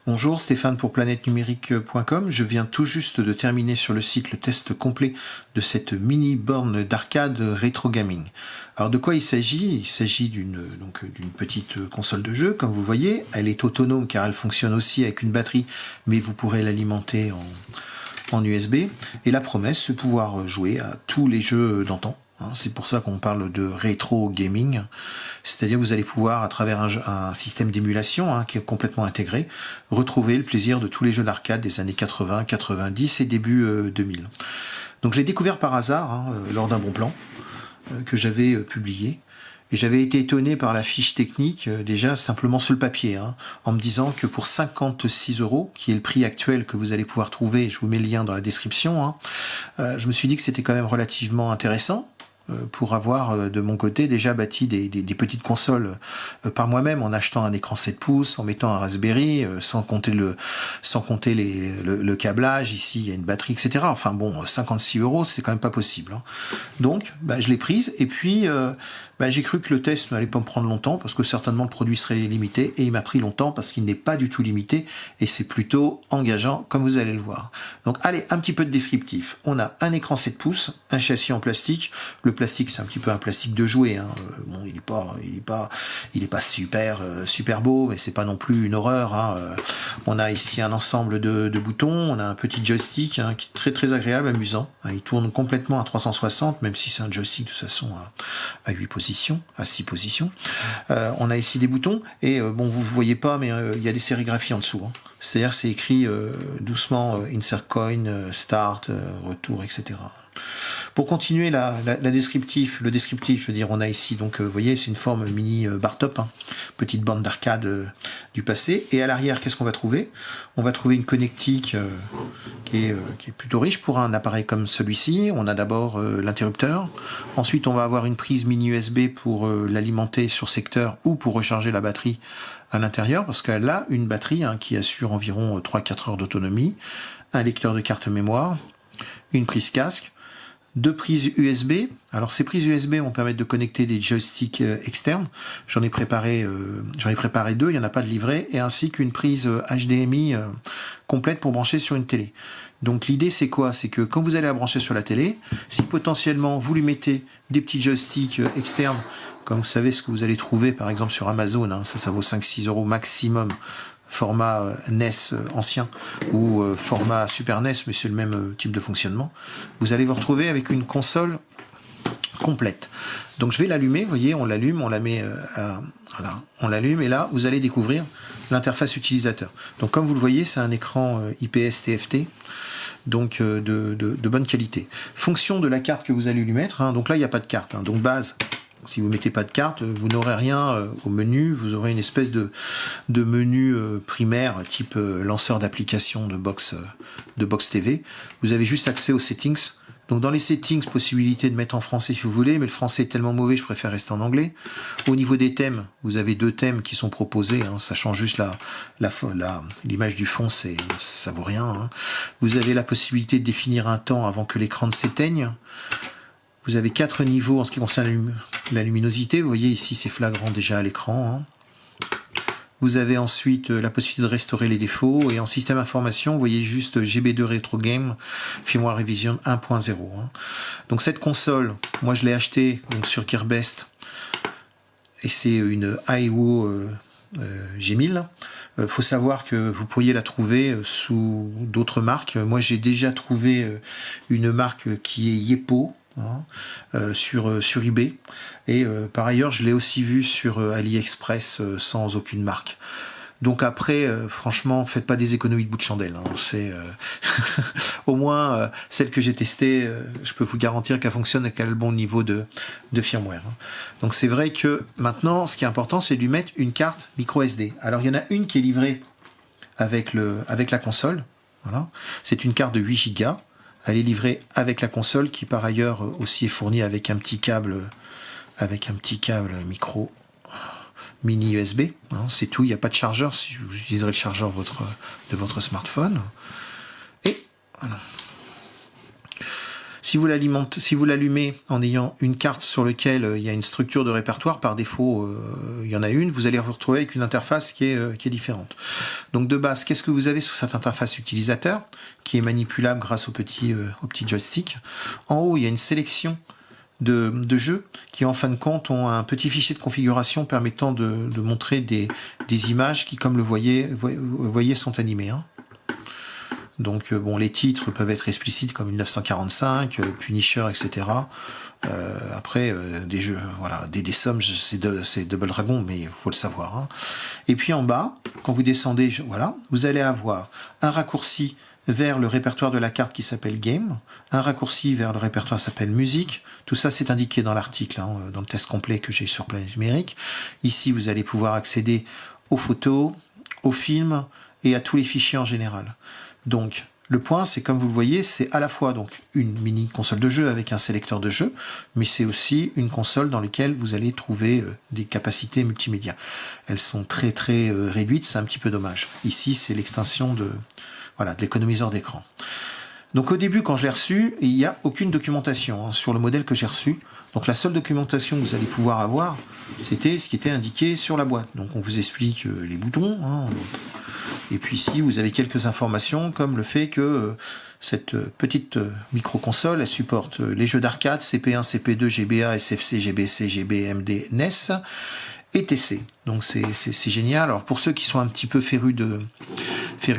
Bonjour, Stéphane pour planètenumérique.com. Je viens tout juste de terminer sur le site le test complet de cette mini borne d'arcade rétro gaming. Alors de quoi il s'agit? Il s'agit d'une petite console de jeu, comme vous voyez. Elle est autonome car elle fonctionne aussi avec une batterie, mais vous pourrez l'alimenter en USB. Et la promesse, c'est pouvoir jouer à tous les jeux d'antan. C'est pour ça qu'on parle de rétro gaming, c'est-à-dire vous allez pouvoir, à travers un système d'émulation qui est complètement intégré, retrouver le plaisir de tous les jeux d'arcade des années 80, 90 et début 2000. Donc je l'ai découvert par hasard lors d'un bon plan que j'avais publié. Et j'avais été étonné par la fiche technique, déjà simplement sur le papier, en me disant que pour 56 €, qui est le prix actuel que vous allez pouvoir trouver, je vous mets le lien dans la description, je me suis dit que c'était quand même relativement intéressant pour avoir de mon côté déjà bâti des petites consoles par moi-même en achetant un écran 7 pouces, en mettant un Raspberry, sans compter le câblage, ici il y a une batterie, etc. Enfin bon, 56 €, c'est quand même pas possible. Donc je l'ai prise et puis j'ai cru que le test n'allait pas me prendre longtemps parce que certainement le produit serait limité et il m'a pris longtemps parce qu'il n'est pas du tout limité et c'est plutôt engageant comme vous allez le voir. Donc allez, un petit peu de descriptif. On a un écran 7 pouces, un châssis en plastique. Le plastique c'est un petit peu un plastique de jouet. Bon, il est pas super beau, mais c'est pas non plus une horreur. On a ici un ensemble de boutons. On a un petit joystick qui est très très agréable, amusant. Il tourne complètement à 360, même si c'est un joystick de toute façon à 8 positions. À 6 positions. On a ici des boutons et bon, vous ne voyez pas, mais il y a des sérigraphies en dessous. C'est-à-dire c'est écrit doucement insert coin, start, retour, etc. Pour continuer le descriptif, je veux dire, on a ici donc, vous voyez, c'est une forme mini bar top, petite bande d'arcade du passé. Et à l'arrière, qu'est-ce qu'on va trouver? On va trouver une connectique qui est plutôt riche pour un appareil comme celui-ci. On a d'abord l'interrupteur. Ensuite, on va avoir une prise mini USB pour l'alimenter sur secteur ou pour recharger la batterie à l'intérieur, parce qu'elle a une batterie qui assure environ 3-4 heures d'autonomie, un lecteur de carte mémoire, une prise casque, 2 prises USB. Alors ces prises USB vont permettre de connecter des joysticks externes. J'en ai préparé 2, il n'y en a pas de livret, et ainsi qu'une prise HDMI complète pour brancher sur une télé. Donc l'idée c'est quoi? C'est que quand vous allez la brancher sur la télé, si potentiellement vous lui mettez des petits joysticks externes, comme vous savez ce que vous allez trouver par exemple sur Amazon, ça vaut 5-6 € maximum, format NES ancien ou format Super NES, mais c'est le même type de fonctionnement, vous allez vous retrouver avec une console complète. Donc je vais l'allumer, vous voyez, on l'allume, on la met voilà, on l'allume et là vous allez découvrir l'interface utilisateur. Donc comme vous le voyez, c'est un écran IPS TFT, donc de bonne qualité. Fonction de la carte que vous allez lui mettre, donc là il n'y a pas de carte, donc base. Si vous ne mettez pas de carte, vous n'aurez rien au menu, vous aurez une espèce de menu primaire, type lanceur d'application de box TV. Vous avez juste accès aux settings. Donc dans les settings, possibilité de mettre en français si vous voulez, mais le français est tellement mauvais, je préfère rester en anglais. Au niveau des thèmes, vous avez 2 thèmes qui sont proposés, ça change juste l'image du fond, ça vaut rien. Vous avez la possibilité de définir un temps avant que l'écran ne s'éteigne. Vous avez 4 niveaux en ce qui concerne la luminosité. Vous voyez ici, c'est flagrant déjà à l'écran. Vous avez ensuite la possibilité de restaurer les défauts. Et en système information, vous voyez juste GB2 Retro Game, firmware revision 1.0. Donc cette console, moi je l'ai achetée sur Gearbest. Et c'est une Aiwo G1000. Faut savoir que vous pourriez la trouver sous d'autres marques. Moi j'ai déjà trouvé une marque qui est Yepo. Sur eBay et par ailleurs je l'ai aussi vu sur AliExpress sans aucune marque. Donc après franchement faites pas des économies de bout de chandelle, c'est au moins celle que j'ai testée, je peux vous garantir qu'elle fonctionne avec un bon niveau de firmware. Donc c'est vrai que maintenant ce qui est important c'est de lui mettre une carte micro SD. Alors il y en a une qui est livrée avec la console, voilà. C'est une carte de 8 Go. Elle est livrée avec la console qui par ailleurs aussi est fournie avec un petit câble micro mini USB. C'est tout, il n'y a pas de chargeur si vous utiliserez le chargeur de votre smartphone. Et voilà. Si vous l'allumez en ayant une carte sur laquelle il y a une structure de répertoire, par défaut, il y en a une, vous allez vous retrouver avec une interface qui est différente. Donc de base, qu'est-ce que vous avez sur cette interface utilisateur, qui est manipulable grâce au petit joystick. En haut, il y a une sélection de jeux qui en fin de compte ont un petit fichier de configuration permettant de montrer des images qui, comme vous voyez, sont animées. Hein. Donc bon, les titres peuvent être explicites comme 1945, Punisher, etc. Après des jeux, voilà, des sommes, c'est Double Dragon, mais il faut le savoir. Hein. Et puis en bas, quand vous descendez, voilà, vous allez avoir un raccourci vers le répertoire de la carte qui s'appelle Game, un raccourci vers le répertoire qui s'appelle Musique. Tout ça, c'est indiqué dans l'article, hein, dans le test complet que j'ai sur Planète Numérique. Ici, vous allez pouvoir accéder aux photos, aux films et à tous les fichiers en général. Donc, le point, c'est comme vous le voyez, c'est à la fois donc une mini console de jeu avec un sélecteur de jeu, mais c'est aussi une console dans laquelle vous allez trouver des capacités multimédia. Elles sont très très réduites, c'est un petit peu dommage. Ici, c'est l'extension de l'économiseur d'écran. Donc au début, quand je l'ai reçu, il n'y a aucune documentation sur le modèle que j'ai reçu. Donc la seule documentation que vous allez pouvoir avoir, c'était ce qui était indiqué sur la boîte. Donc on vous explique les boutons. Hein, et puis ici, vous avez quelques informations, comme le fait que cette petite micro-console, elle supporte les jeux d'arcade, CP1, CP2, GBA, SFC, GBC, GB, MD, NES et TC. Donc c'est génial. Alors pour ceux qui sont un petit peu férus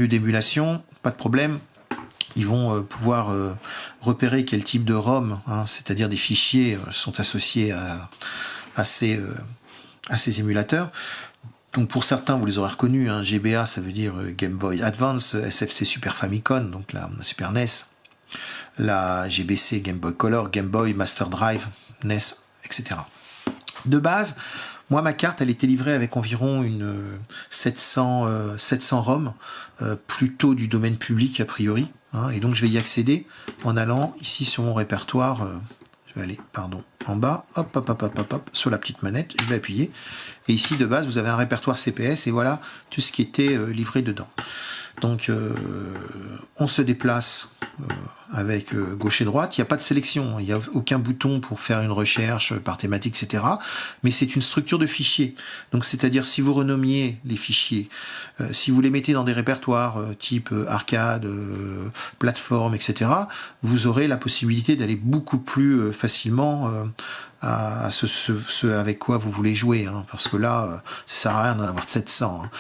d'émulation, pas de problème. Ils vont pouvoir repérer quel type de ROM, hein, c'est-à-dire des fichiers, sont associés à ces émulateurs. Donc pour certains, vous les aurez reconnus, hein, GBA, ça veut dire Game Boy Advance, SFC Super Famicom, donc la Super NES, la GBC Game Boy Color, Game Boy Master Drive, NES, etc. De base, moi, ma carte, elle était livrée avec environ une 700 ROM, plutôt du domaine public a priori. Hein, et donc, je vais y accéder en allant ici sur mon répertoire. Je vais aller, en bas, hop, sur la petite manette. Je vais appuyer. Et ici, de base, vous avez un répertoire CPS et voilà tout ce qui était livré dedans. Donc, on se déplace avec gauche et droite. Il n'y a pas de sélection, il n'y a aucun bouton pour faire une recherche par thématique, etc. Mais c'est une structure de fichiers. Donc, c'est-à-dire, si vous renommiez les fichiers, si vous les mettez dans des répertoires type arcade, plateforme, etc., vous aurez la possibilité d'aller beaucoup plus facilement à ce avec quoi vous voulez jouer, hein, parce que là, ça sert à rien d'en avoir de 700. Hein.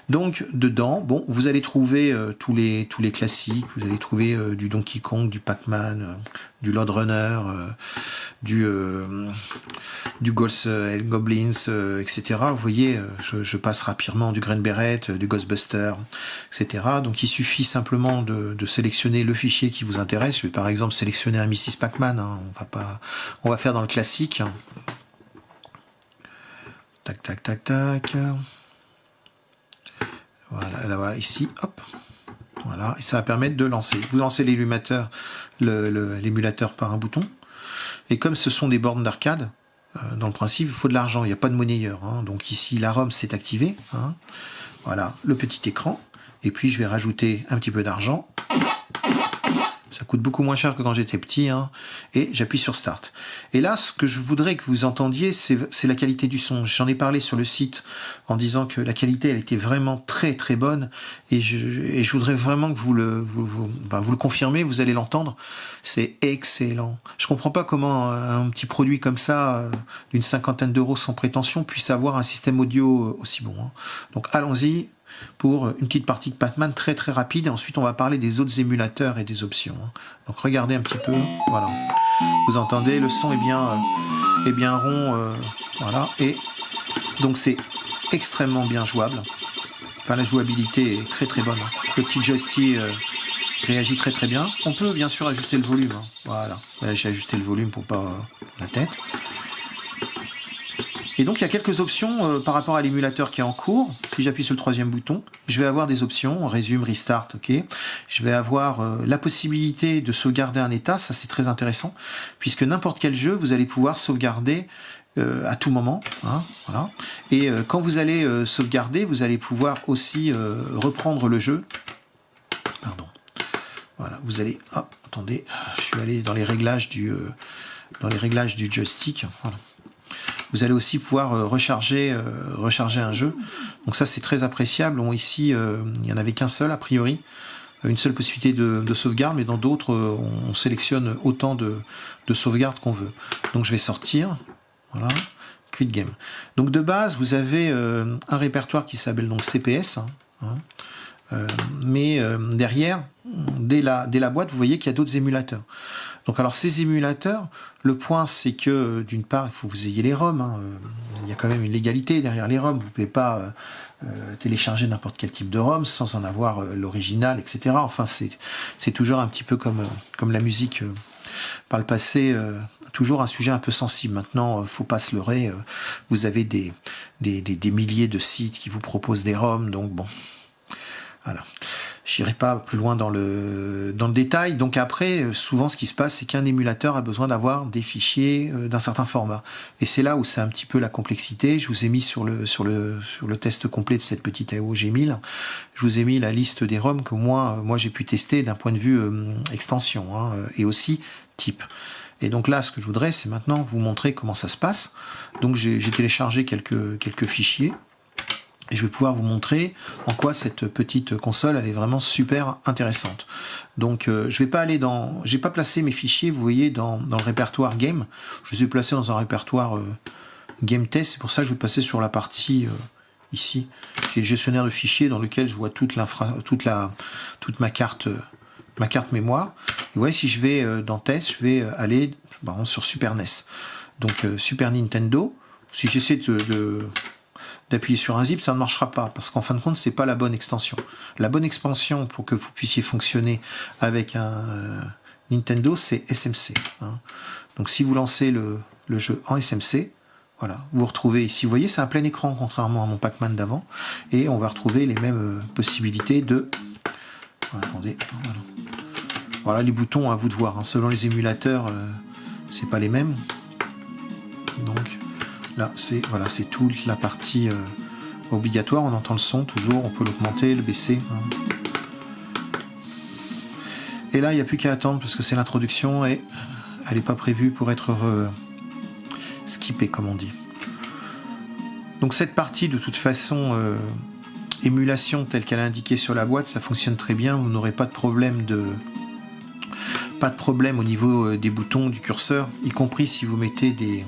Donc, dedans, bon, vous allez trouver tous les classiques, vous allez trouver du Donkey Kong, du Pac-Man, du Lord Runner, du Ghosts and Goblins, etc. Vous voyez, je passe rapidement du Green Beret, du Ghostbuster, etc. Donc, il suffit simplement de sélectionner le fichier qui vous intéresse. Je vais par exemple sélectionner un Mrs. Pac-Man. Hein. On va faire dans le classique. Tac, tac, tac, tac. Voilà, là, ici, hop. Voilà, et ça va permettre de lancer. Vous lancez l'émulateur par un bouton. Et comme ce sont des bornes d'arcade, dans le principe, il faut de l'argent. Il n'y a pas de monnayeur. Hein. Donc ici, la ROM s'est activée. Hein. Voilà, le petit écran. Et puis, je vais rajouter un petit peu d'argent. Ça coûte beaucoup moins cher que quand j'étais petit, hein, et j'appuie sur Start. Et là, ce que je voudrais que vous entendiez, c'est la qualité du son. J'en ai parlé sur le site en disant que la qualité, elle était vraiment très très bonne, et je voudrais vraiment que vous le confirmez, vous allez l'entendre. C'est excellent. Je comprends pas comment un petit produit comme ça, d'une 50aine d'euros sans prétention, puisse avoir un système audio aussi bon. Hein. Donc allons-y. Pour une petite partie de Pac-Man très très rapide, et ensuite on va parler des autres émulateurs et des options. Donc regardez un petit peu, voilà. Vous entendez, le son est bien rond, voilà. Et donc c'est extrêmement bien jouable. Enfin, la jouabilité est très très bonne. Le petit joystick réagit très très bien. On peut bien sûr ajuster le volume. Hein. Voilà, j'ai ajusté le volume pour pas la tête. Et donc il y a quelques options par rapport à l'émulateur qui est en cours. Si j'appuie sur le troisième bouton, je vais avoir des options, résume, restart, ok. Je vais avoir la possibilité de sauvegarder un état, ça c'est très intéressant, puisque n'importe quel jeu, vous allez pouvoir sauvegarder à tout moment. Hein, voilà. Et quand vous allez sauvegarder, vous allez pouvoir aussi reprendre le jeu. Pardon. Voilà, vous allez attendez, je suis allé dans les réglages du joystick. Voilà. Vous allez aussi pouvoir recharger un jeu. Donc ça, c'est très appréciable. Bon, ici, il n'y en avait qu'un seul, a priori. Une seule possibilité de sauvegarde, mais dans d'autres, on sélectionne autant de sauvegardes qu'on veut. Donc je vais sortir. Voilà. Quit game. Donc de base, vous avez un répertoire qui s'appelle donc CPS. Mais derrière, dès la boîte, vous voyez qu'il y a d'autres émulateurs. Donc alors ces émulateurs, le point c'est que d'une part, il faut que vous ayez les ROM. Il y a quand même une légalité derrière les ROM. Vous ne pouvez pas télécharger n'importe quel type de ROM sans en avoir l'original, etc. Enfin, c'est toujours un petit peu comme la musique par le passé, toujours un sujet un peu sensible. Maintenant, faut pas se leurrer. Vous avez des milliers de sites qui vous proposent des ROM, donc bon. Voilà. J'irai pas plus loin dans le détail. Donc après, souvent ce qui se passe, c'est qu'un émulateur a besoin d'avoir des fichiers d'un certain format. Et c'est là où c'est un petit peu la complexité. Je vous ai mis sur le test complet de cette petite AOG 1000, je vous ai mis la liste des ROM que moi j'ai pu tester d'un point de vue extension et aussi type. Et donc là, ce que je voudrais, c'est maintenant vous montrer comment ça se passe. Donc j'ai téléchargé quelques fichiers. Et je vais pouvoir vous montrer en quoi cette petite console elle est vraiment super intéressante. Donc je vais pas aller j'ai pas placé mes fichiers, vous voyez, dans le répertoire game. Je les ai placés dans un répertoire game test. C'est pour ça que je vais passer sur la partie ici, qui est le gestionnaire de fichiers dans lequel je vois toute ma carte mémoire. Et vous voyez, si je vais dans test, je vais aller par exemple, sur Super NES. Donc Super Nintendo. Si j'essaie d'appuyer sur un zip, ça ne marchera pas, parce qu'en fin de compte, c'est pas la bonne extension. La bonne expansion pour que vous puissiez fonctionner avec un Nintendo, c'est SMC. Donc si vous lancez le jeu en SMC, voilà, vous retrouvez ici, vous voyez, c'est un plein écran, contrairement à mon Pac-Man d'avant, et on va retrouver les mêmes possibilités de... Attendez, voilà les boutons, à vous de voir, selon les émulateurs, c'est pas les mêmes. Donc... là, c'est toute la partie obligatoire. On entend le son toujours, on peut l'augmenter, le baisser. Et là, il n'y a plus qu'à attendre parce que c'est l'introduction et elle n'est pas prévue pour être skippée, comme on dit. Donc cette partie, de toute façon, émulation telle qu'elle est indiquée sur la boîte, ça fonctionne très bien. Vous n'aurez pas de problème au niveau des boutons, du curseur, y compris si vous mettez des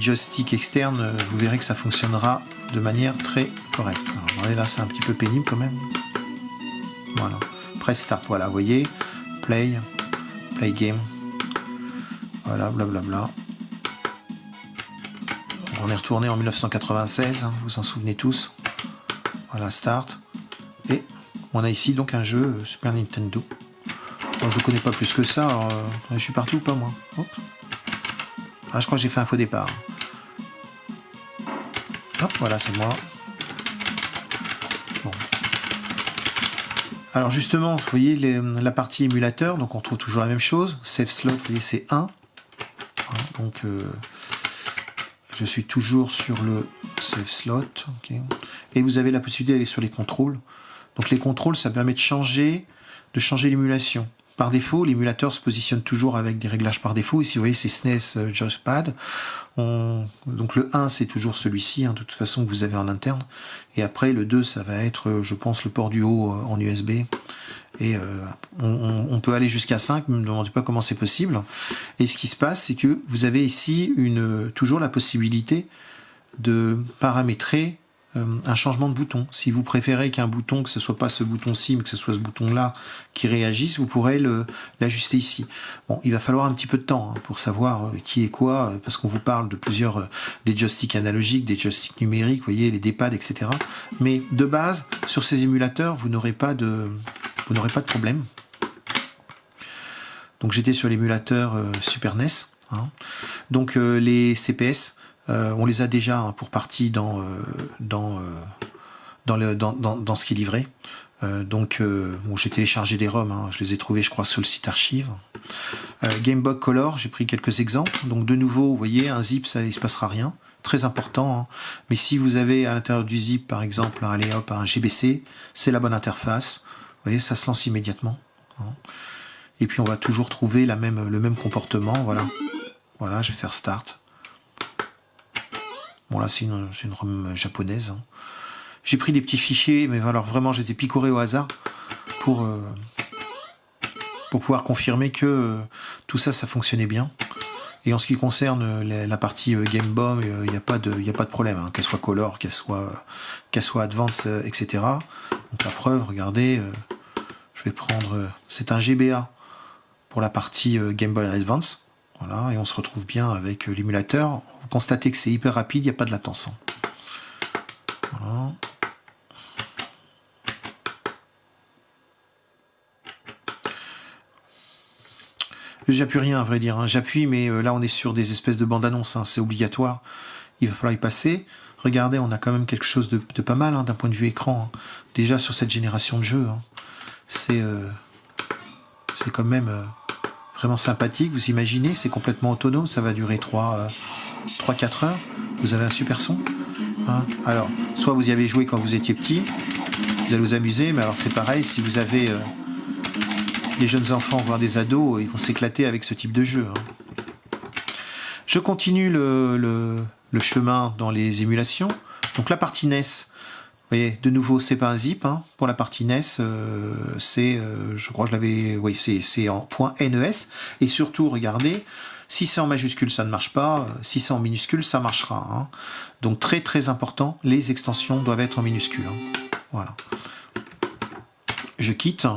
joysticks externes, vous verrez que ça fonctionnera de manière très correcte. Alors, là, c'est un petit peu pénible quand même. Voilà. Press start, voilà, vous voyez. Play game. Voilà, blablabla. On est retourné en 1996, vous vous en souvenez tous. Voilà, start. Et on a ici donc un jeu Super Nintendo. Alors, je ne connais pas plus que ça. Alors, je suis parti ou pas, moi? Hop. Ah, je crois que j'ai fait un faux départ. Hop, voilà, c'est moi. Bon. Alors justement, vous voyez la partie émulateur, donc on trouve toujours la même chose. Save slot, vous voyez, c'est 1. Donc je suis toujours sur le save slot. Okay. Et vous avez la possibilité d'aller sur les contrôles. Donc les contrôles, ça permet de changer l'émulation. Par défaut, l'émulateur se positionne toujours avec des réglages par défaut. Ici, vous voyez, c'est SNES Joypad. Donc le 1, c'est toujours celui-ci, de toute façon, que vous avez en interne. Et après, le 2, ça va être, je pense, le port du haut en USB. Et on peut aller jusqu'à 5, ne me demandez pas comment c'est possible. Et ce qui se passe, c'est que vous avez ici toujours la possibilité de paramétrer un changement de bouton. Si vous préférez qu'un bouton, que ce soit pas ce bouton-ci, mais que ce soit ce bouton-là qui réagisse, vous pourrez l'ajuster ici. Bon, il va falloir un petit peu de temps pour savoir qui est quoi, parce qu'on vous parle de plusieurs des joysticks analogiques, des joysticks numériques, vous voyez, les D-pads, etc. Mais de base, sur ces émulateurs, vous n'aurez pas de problème. Donc j'étais sur l'émulateur Super NES. Donc les CPS, on les a déjà pour partie dans ce qui est livré. Bon, j'ai téléchargé des ROM, je les ai trouvés, je crois, sur le site archive. Game Boy Color, j'ai pris quelques exemples. Donc de nouveau, vous voyez, un zip, ça, il se passera rien. Très important. Mais si vous avez à l'intérieur du zip, par exemple, allez hop, un GBC, c'est la bonne interface. Vous voyez, ça se lance immédiatement. Et puis on va toujours trouver le même comportement. Voilà. Voilà, je vais faire Start. Bon là c'est une ROM japonaise. Hein. J'ai pris des petits fichiers, mais alors vraiment je les ai picorés au hasard pour pouvoir confirmer que tout ça fonctionnait bien. Et en ce qui concerne la partie Game Boy, il n'y a pas de problème, hein, qu'elle soit Color, qu'elle soit Advance, etc. Donc la preuve, regardez, je vais prendre, c'est un GBA pour la partie Game Boy Advance. Voilà, et on se retrouve bien avec l'émulateur. Vous constatez que c'est hyper rapide, il n'y a pas de latence. Hein. Voilà. J'appuie rien, à vrai dire. Hein. J'appuie, mais là, on est sur des espèces de bandes-annonces. Hein. C'est obligatoire. Il va falloir y passer. Regardez, on a quand même quelque chose de pas mal hein, d'un point de vue écran. Hein. Déjà, sur cette génération de jeux. Hein. C'est quand même vraiment sympathique. Vous imaginez, c'est complètement autonome. Ça va durer 3-4 heures. Vous avez un super son. Hein. Alors, soit vous y avez joué quand vous étiez petit. Vous allez vous amuser. Mais alors, c'est pareil. Si vous avez... des jeunes enfants, voire des ados, ils vont s'éclater avec ce type de jeu. Hein. Je continue le chemin dans les émulations. Donc la partie NES, vous voyez, de nouveau, c'est pas un zip. Hein. Pour la partie NES, je crois que je l'avais... Oui, c'est en .NES. Et surtout, regardez, si c'est en majuscule, ça ne marche pas. Si c'est en minuscule, ça marchera. Hein. Donc très très important, les extensions doivent être en minuscule. Hein. Voilà. Je quitte.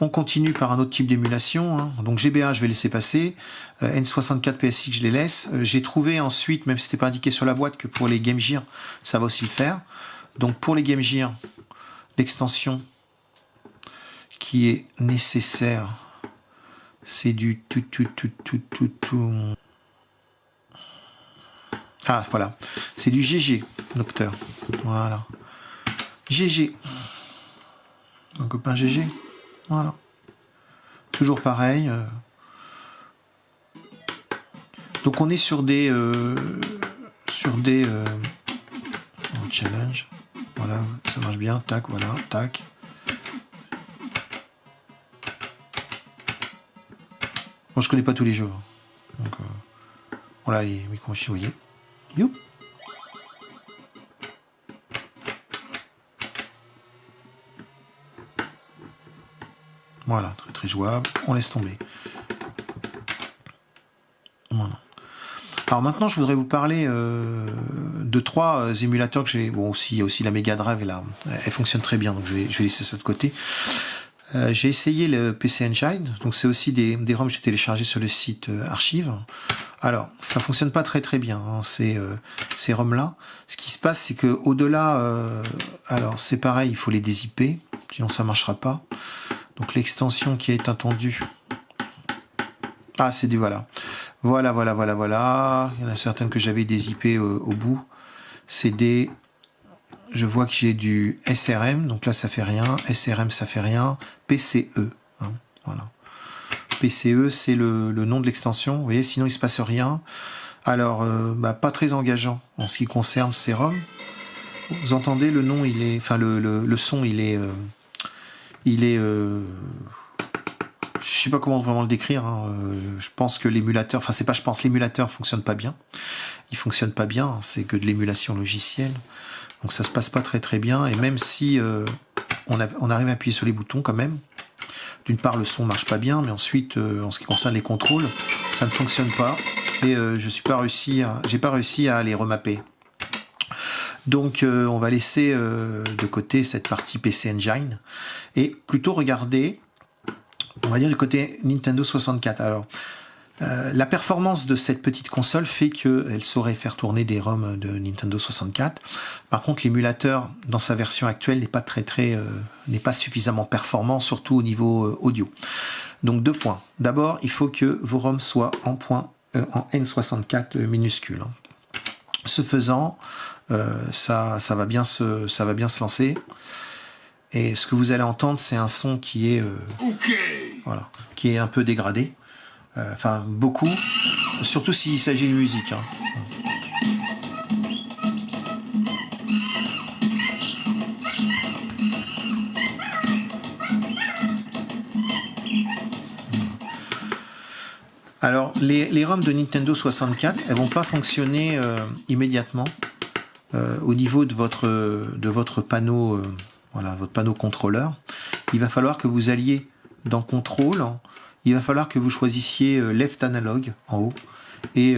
On continue par un autre type d'émulation. Hein. Donc GBA, je vais laisser passer. N64 PSX, je les laisse. J'ai trouvé ensuite, même si c'était pas indiqué sur la boîte, que pour les Game Gear, ça va aussi le faire. Donc pour les Game Gear, l'extension qui est nécessaire, c'est du tout. Ah voilà, c'est du GG, Nocteur. Voilà. GG. Mon copain GG. Voilà. Toujours pareil. Donc on est sur des challenge. Voilà, ça marche bien. Tac, voilà, tac. Moi je connais pas tous les jeux. Donc voilà les micros, vous voyez. Youp. Voilà, très très jouable. On laisse tomber. Voilà. Alors maintenant, je voudrais vous parler de 3 émulateurs que j'ai. Bon, aussi, il y a aussi la Mega Drive et là, elle fonctionne très bien, donc je vais laisser ça de côté. J'ai essayé le PC Engine, donc c'est aussi des ROM que j'ai téléchargés sur le site Archive. Alors, ça fonctionne pas très très bien, hein, ces ROM là. Ce qui se passe, c'est que au-delà, alors c'est pareil, il faut les dézipper, sinon ça marchera pas. Donc l'extension qui est attendue. Ah, c'est du voilà. Voilà. Il y en a certaines que j'avais dézippées au bout. C'est des... Je vois que j'ai du SRM, donc là ça fait rien. SRM ça fait rien. PCE. Hein, voilà. PCE c'est le nom de l'extension. Vous voyez, sinon il se passe rien. Alors, pas très engageant en ce qui concerne ces ROM. Vous entendez le nom, il est... Enfin, le son, il est... je sais pas comment vraiment le décrire. Hein. Je pense que l'émulateur, enfin c'est pas je pense, l'émulateur fonctionne pas bien. Il fonctionne pas bien, c'est que de l'émulation logicielle. Donc ça se passe pas très très bien. Et même si on arrive à appuyer sur les boutons quand même, d'une part le son marche pas bien, mais ensuite en ce qui concerne les contrôles, ça ne fonctionne pas. Et j'ai pas réussi à les remapper. Donc on va laisser de côté cette partie PC Engine et plutôt regarder, on va dire, du côté Nintendo 64. Alors, la performance de cette petite console fait qu'elle saurait faire tourner des ROM de Nintendo 64. Par contre, l'émulateur, dans sa version actuelle, n'est pas n'est pas suffisamment performant, surtout au niveau audio. Donc 2 points. D'abord, il faut que vos ROM soient en N64 minuscule. Ce faisant, ça va bien se lancer. Et ce que vous allez entendre, c'est un son qui est voilà, qui est un peu dégradé. Enfin, beaucoup, surtout s'il s'agit de musique. Hein. Alors, les ROM de Nintendo 64, elles vont pas fonctionner immédiatement au niveau de votre panneau, voilà, votre panneau contrôleur. Il va falloir que vous alliez dans Contrôle. Il va falloir que vous choisissiez Left Analog en haut. Et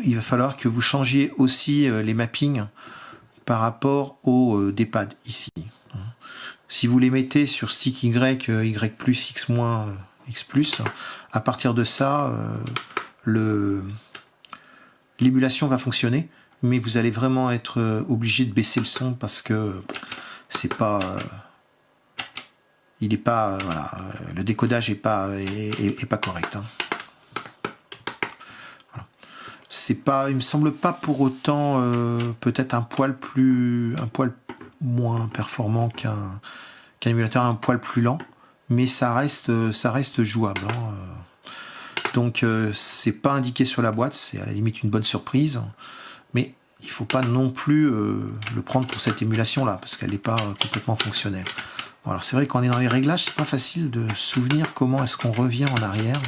il va falloir que vous changiez aussi les mappings par rapport au D-pad ici. Si vous les mettez sur stick Y, Y+, X-, X+, à partir de ça, l'émulation va fonctionner, mais vous allez vraiment être obligé de baisser le son parce que c'est pas... il est pas... voilà, le décodage est pas correct. Hein. Voilà. C'est pas, il me semble pas pour autant peut-être un poil moins performant qu'un émulateur, un poil plus lent, mais ça reste jouable. Hein. Donc c'est pas indiqué sur la boîte, c'est à la limite une bonne surprise, mais il faut pas non plus le prendre pour cette émulation là, parce qu'elle n'est pas complètement fonctionnelle. Bon, alors c'est vrai qu'on est dans les réglages, c'est pas facile de souvenir comment est-ce qu'on revient en arrière.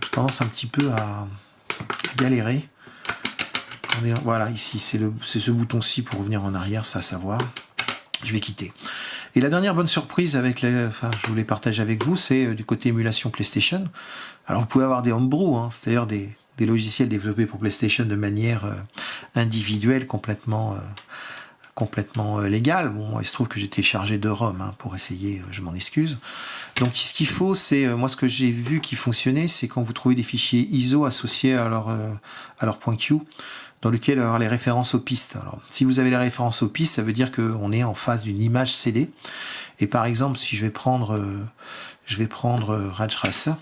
J'ai tendance un petit peu à galérer. Voilà, ici c'est ce bouton-ci pour revenir en arrière, ça à savoir. Je vais quitter. Et la dernière bonne surprise je voulais partager avec vous, c'est du côté émulation PlayStation. Alors vous pouvez avoir des homebrew, hein, c'est-à-dire des logiciels développés pour PlayStation de manière individuelle, complètement légale. Bon, il se trouve que j'ai téléchargé 2 ROM hein, pour essayer, je m'en excuse. Donc ce qu'il faut, c'est, moi ce que j'ai vu qui fonctionnait, c'est quand vous trouvez des fichiers ISO associés à leur point Q, dans lequel avoir les références aux pistes. Alors, si vous avez les références aux pistes, ça veut dire qu'on est en face d'une image CD. Et par exemple, si je vais prendre Ridge Racer,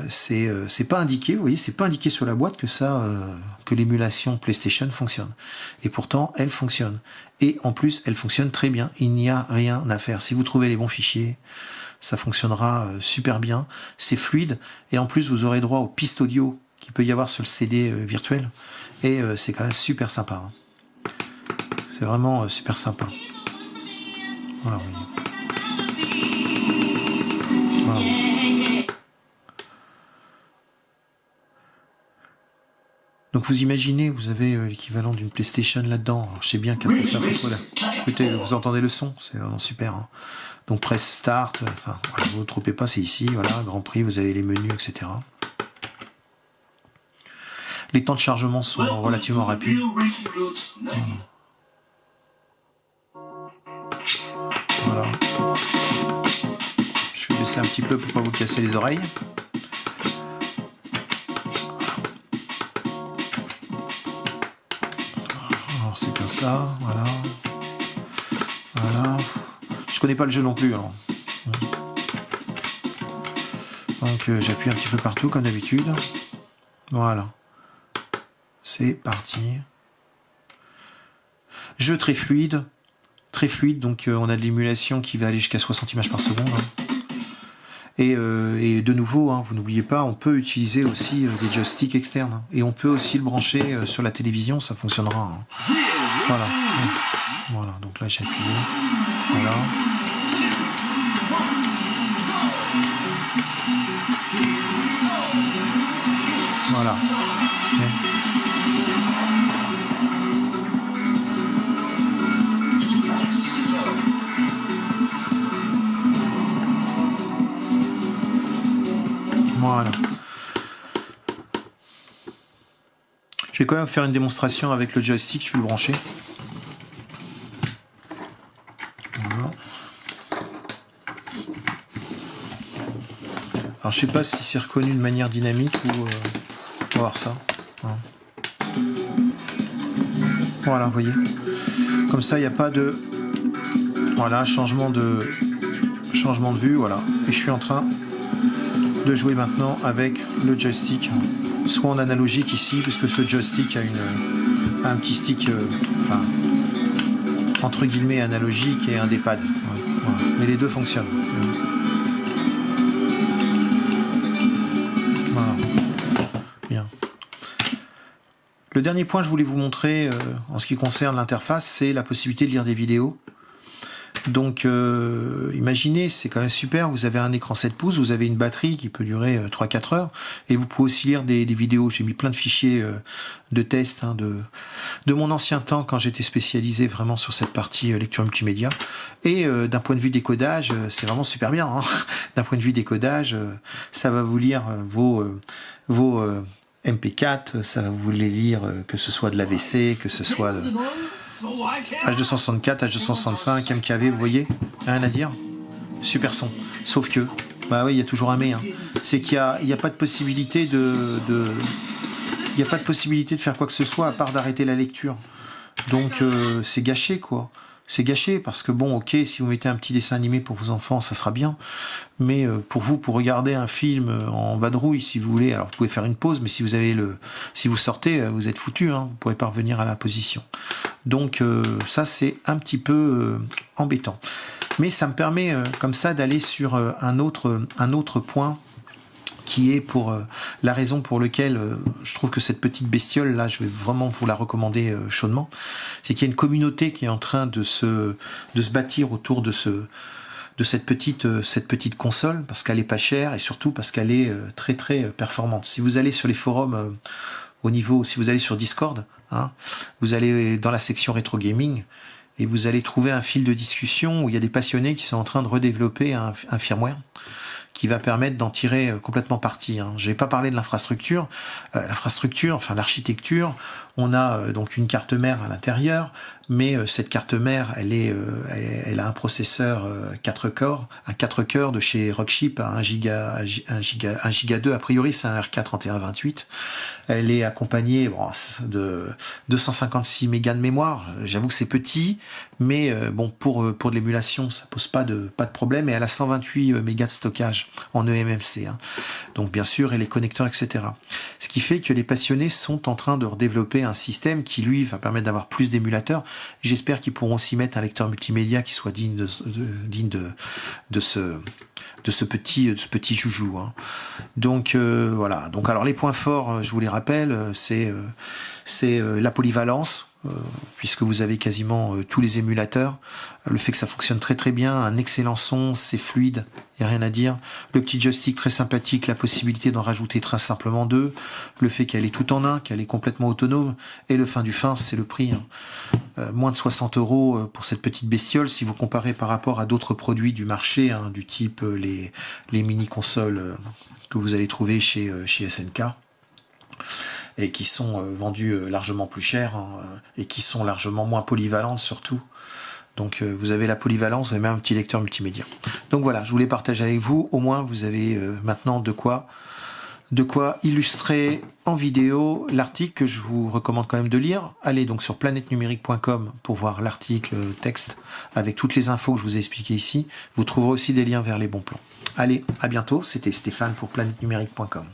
c'est pas indiqué, vous voyez, c'est pas indiqué sur la boîte que l'émulation PlayStation fonctionne. Et pourtant, elle fonctionne. Et en plus, elle fonctionne très bien. Il n'y a rien à faire. Si vous trouvez les bons fichiers, ça fonctionnera super bien. C'est fluide. Et en plus, vous aurez droit aux pistes audio qu'il peut y avoir sur le CD virtuel. Et c'est quand même super sympa. Hein. C'est vraiment super sympa. Voilà, oui. Voilà. Donc vous imaginez, vous avez l'équivalent d'une PlayStation là-dedans. Alors, je sais bien qu'après ça, écoutez, vous entendez le son, c'est vraiment super. Hein. Donc press start, enfin, voilà, vous ne trompez pas, c'est ici, voilà, Grand Prix, vous avez les menus, etc. Les temps de chargement sont relativement rapides. Voilà. Je vais baisser un petit peu pour ne pas vous casser les oreilles. Alors c'est comme ça, voilà. Voilà. Je connais pas le jeu non plus, alors. Donc j'appuie un petit peu partout comme d'habitude. Voilà. C'est parti. Jeu très fluide, donc on a de l'émulation qui va aller jusqu'à 60 images par seconde. Hein. Et de nouveau, hein, vous n'oubliez pas, on peut utiliser aussi des joysticks externes. Hein, et on peut aussi le brancher sur la télévision, ça fonctionnera. Hein. Voilà. Voilà, donc là j'ai appuyé. Voilà. Voilà. Okay. Voilà. Je vais quand même faire une démonstration avec le joystick, je vais le brancher. Voilà. Alors je sais pas si c'est reconnu de manière dynamique ou on va voir ça. Voilà, vous voyez. Comme ça, il n'y a pas de voilà, changement de vue, voilà. Et je suis en train de jouer maintenant avec le joystick, soit en analogique ici, puisque ce joystick a un petit stick, enfin, entre guillemets analogique et un D-pad. Voilà. Mais les deux fonctionnent. Voilà. Bien. Le dernier point que je voulais vous montrer en ce qui concerne l'interface, c'est la possibilité de lire des vidéos. Donc imaginez, c'est quand même super, vous avez un écran 7 pouces, vous avez une batterie qui peut durer 3-4 heures, et vous pouvez aussi lire des vidéos. J'ai mis plein de fichiers de tests de mon ancien temps quand j'étais spécialisé vraiment sur cette partie lecture multimédia. Et d'un point de vue décodage, c'est vraiment super bien. Hein. D'un point de vue décodage, ça va vous lire vos MP4, ça va vous les lire que ce soit de l'AVC, que ce soit de H264, H265, MKV, vous voyez, rien à dire. Super son. Sauf que, bah oui, il y a toujours un mais. Hein. C'est qu'il n'y a pas de possibilité il n'y a pas de possibilité de faire quoi que ce soit à part d'arrêter la lecture. Donc c'est gâché, quoi. C'est gâché parce que bon, ok, si vous mettez un petit dessin animé pour vos enfants, ça sera bien. Mais pour vous, pour regarder un film en vadrouille, si vous voulez, alors vous pouvez faire une pause, mais si vous sortez, vous êtes foutu, hein, vous ne pourrez pas revenir à la position. Donc ça, c'est un petit peu embêtant. Mais ça me permet comme ça d'aller sur un autre point qui est pour la raison pour laquelle je trouve que cette petite bestiole là, je vais vraiment vous la recommander chaudement, c'est qu'il y a une communauté qui est en train de se bâtir autour de cette petite console, parce qu'elle est pas chère et surtout parce qu'elle est très très performante. Si vous allez sur les forums si vous allez sur Discord, hein, vous allez dans la section rétro gaming et vous allez trouver un fil de discussion où il y a des passionnés qui sont en train de redévelopper un firmware qui va permettre d'en tirer complètement parti. Hein. Je vais pas parler de l'infrastructure. Enfin l'architecture, on a donc une carte mère à l'intérieur, mais cette carte mère, elle a un processeur 4 cœurs de chez Rockchip à 1 giga 2, a priori c'est un RK3128. Elle est accompagnée de 256 mégas de mémoire. J'avoue que c'est petit, mais bon pour de l'émulation, ça pose pas de problème. Et elle a 128 mégas de stockage en eMMC. Hein. Donc bien sûr, et les connecteurs, etc. Ce qui fait que les passionnés sont en train de redévelopper un système qui lui va permettre d'avoir plus d'émulateurs. J'espère qu'ils pourront aussi mettre un lecteur multimédia qui soit digne de ce petit joujou. Hein. Donc voilà. Donc alors les points forts, je vous les rappelle, c'est la polyvalence. Puisque vous avez quasiment tous les émulateurs, le fait que ça fonctionne très très bien, un excellent son, c'est fluide, il n'y a rien à dire, le petit joystick très sympathique, la possibilité d'en rajouter très simplement 2, le fait qu'elle est tout en un, qu'elle est complètement autonome, et le fin du fin, c'est le prix, hein. Moins de 60 € pour cette petite bestiole, si vous comparez par rapport à d'autres produits du marché, hein, du type les mini-consoles que vous allez trouver chez SNK, et qui sont vendus largement plus cher, hein, et qui sont largement moins polyvalentes surtout. Donc vous avez la polyvalence, vous avez même un petit lecteur multimédia. Donc voilà, je voulais partager avec vous, au moins vous avez maintenant de quoi illustrer en vidéo l'article que je vous recommande quand même de lire. Allez donc sur planètenumérique.com pour voir l'article texte avec toutes les infos que je vous ai expliquées ici. Vous trouverez aussi des liens vers les bons plans. Allez, à bientôt, c'était Stéphane pour planètenumérique.com.